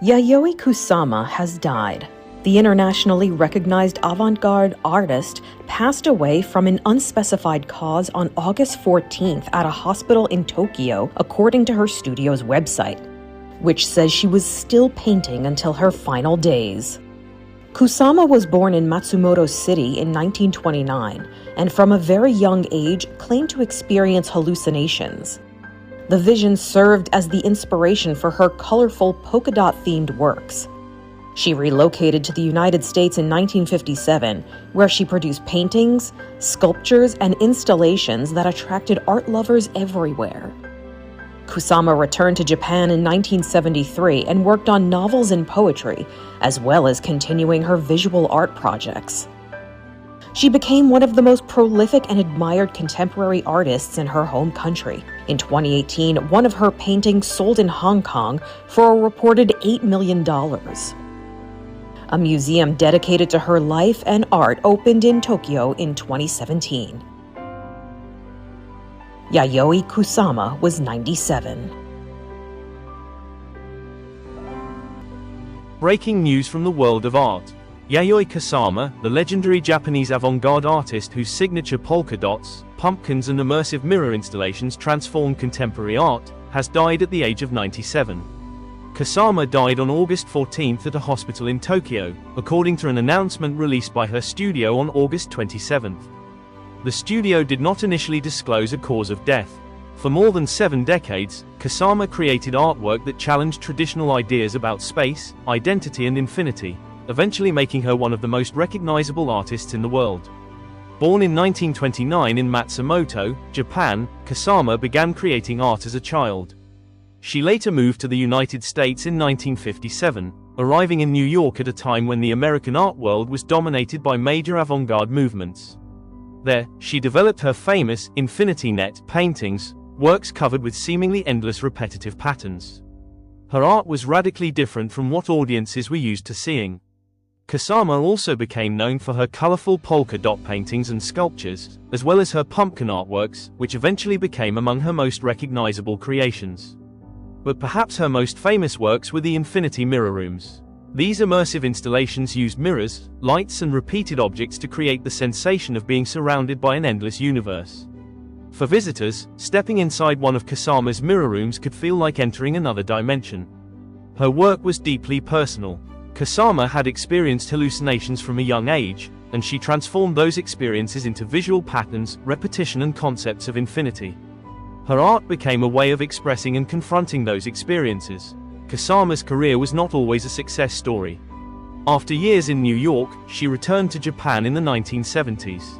Yayoi Kusama has died. The internationally recognized avant-garde artist passed away from an unspecified cause on August 14th at a hospital in Tokyo, according to her studio's website, which says she was still painting until her final days. Kusama was born in Matsumoto City in 1929, and from a very young age claimed to experience hallucinations. The vision served as the inspiration for her colorful polka dot-themed works. She relocated to the United States in 1957, where she produced paintings, sculptures, and installations that attracted art lovers everywhere. Kusama returned to Japan in 1973 and worked on novels and poetry, as well as continuing her visual art projects. She became one of the most prolific and admired contemporary artists in her home country. In 2018, one of her paintings sold in Hong Kong for a reported $8 million. A museum dedicated to her life and art opened in Tokyo in 2017. Yayoi Kusama was 97. Breaking news from the world of art. Yayoi Kusama, the legendary Japanese avant-garde artist whose signature polka dots, pumpkins and immersive mirror installations transformed contemporary art, has died at the age of 97. Kusama died on August 14th at a hospital in Tokyo, according to an announcement released by her studio on August 27th. The studio did not initially disclose a cause of death. For more than 7 decades, Kusama created artwork that challenged traditional ideas about space, identity and infinity, eventually making her one of the most recognizable artists in the world. Born in 1929 in Matsumoto, Japan, Kusama began creating art as a child. She later moved to the United States in 1957, arriving in New York at a time when the American art world was dominated by major avant-garde movements. There, she developed her famous Infinity Net paintings, works covered with seemingly endless repetitive patterns. Her art was radically different from what audiences were used to seeing. Kusama also became known for her colorful polka dot paintings and sculptures, as well as her pumpkin artworks, which eventually became among her most recognizable creations. But perhaps her most famous works were the Infinity Mirror Rooms. These immersive installations used mirrors, lights and repeated objects to create the sensation of being surrounded by an endless universe. For visitors, stepping inside one of Kusama's mirror rooms could feel like entering another dimension. Her work was deeply personal. Kusama had experienced hallucinations from a young age, and she transformed those experiences into visual patterns, repetition and concepts of infinity. Her art became a way of expressing and confronting those experiences. Kusama's career was not always a success story. After years in New York, she returned to Japan in the 1970s.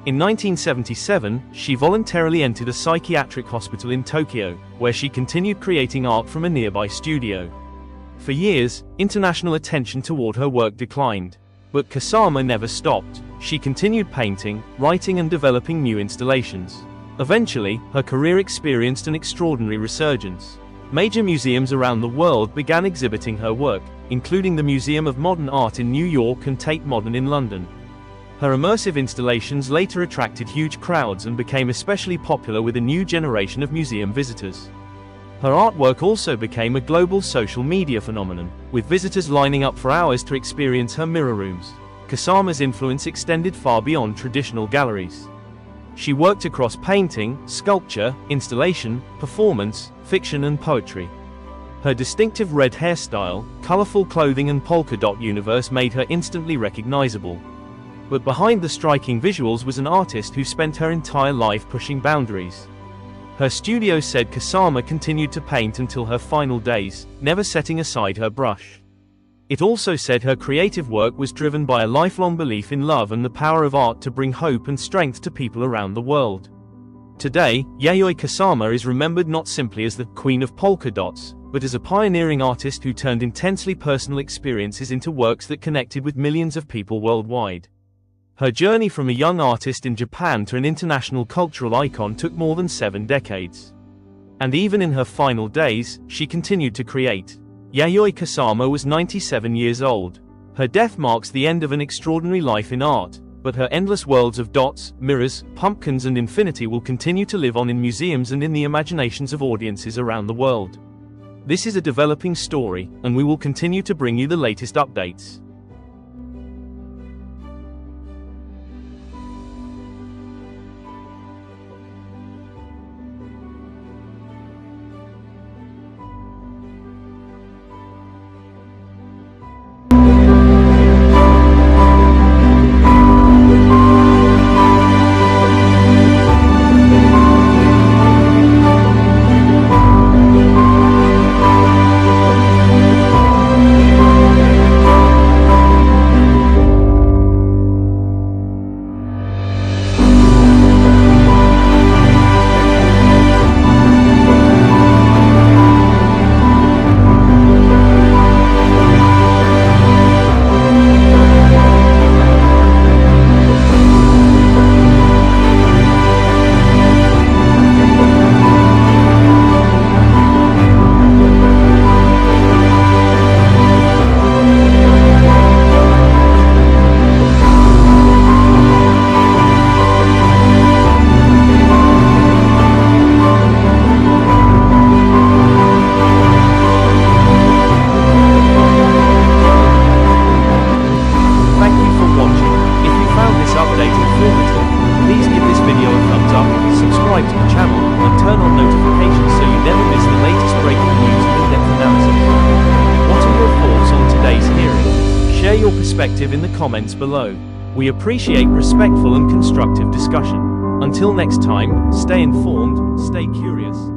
In 1977, she voluntarily entered a psychiatric hospital in Tokyo, where she continued creating art from a nearby studio. For years, international attention toward her work declined. But Kusama never stopped. She continued painting, writing and developing new installations. Eventually, her career experienced an extraordinary resurgence. Major museums around the world began exhibiting her work, including the Museum of Modern Art in New York and Tate Modern in London. Her immersive installations later attracted huge crowds and became especially popular with a new generation of museum visitors. Her artwork also became a global social media phenomenon, with visitors lining up for hours to experience her mirror rooms. Kusama's influence extended far beyond traditional galleries. She worked across painting, sculpture, installation, performance, fiction and poetry. Her distinctive red hairstyle, colorful clothing and polka dot universe made her instantly recognizable. But behind the striking visuals was an artist who spent her entire life pushing boundaries. Her studio said Kusama continued to paint until her final days, never setting aside her brush. It also said her creative work was driven by a lifelong belief in love and the power of art to bring hope and strength to people around the world. Today, Yayoi Kusama is remembered not simply as the Queen of Polka Dots, but as a pioneering artist who turned intensely personal experiences into works that connected with millions of people worldwide. Her journey from a young artist in Japan to an international cultural icon took more than 7 decades. And even in her final days, she continued to create. Yayoi Kusama was 97 years old. Her death marks the end of an extraordinary life in art, but her endless worlds of dots, mirrors, pumpkins and infinity will continue to live on in museums and in the imaginations of audiences around the world. This is a developing story, and we will continue to bring you the latest updates. Your perspective in the comments below. We appreciate respectful and constructive discussion. Until next time, stay informed, stay curious.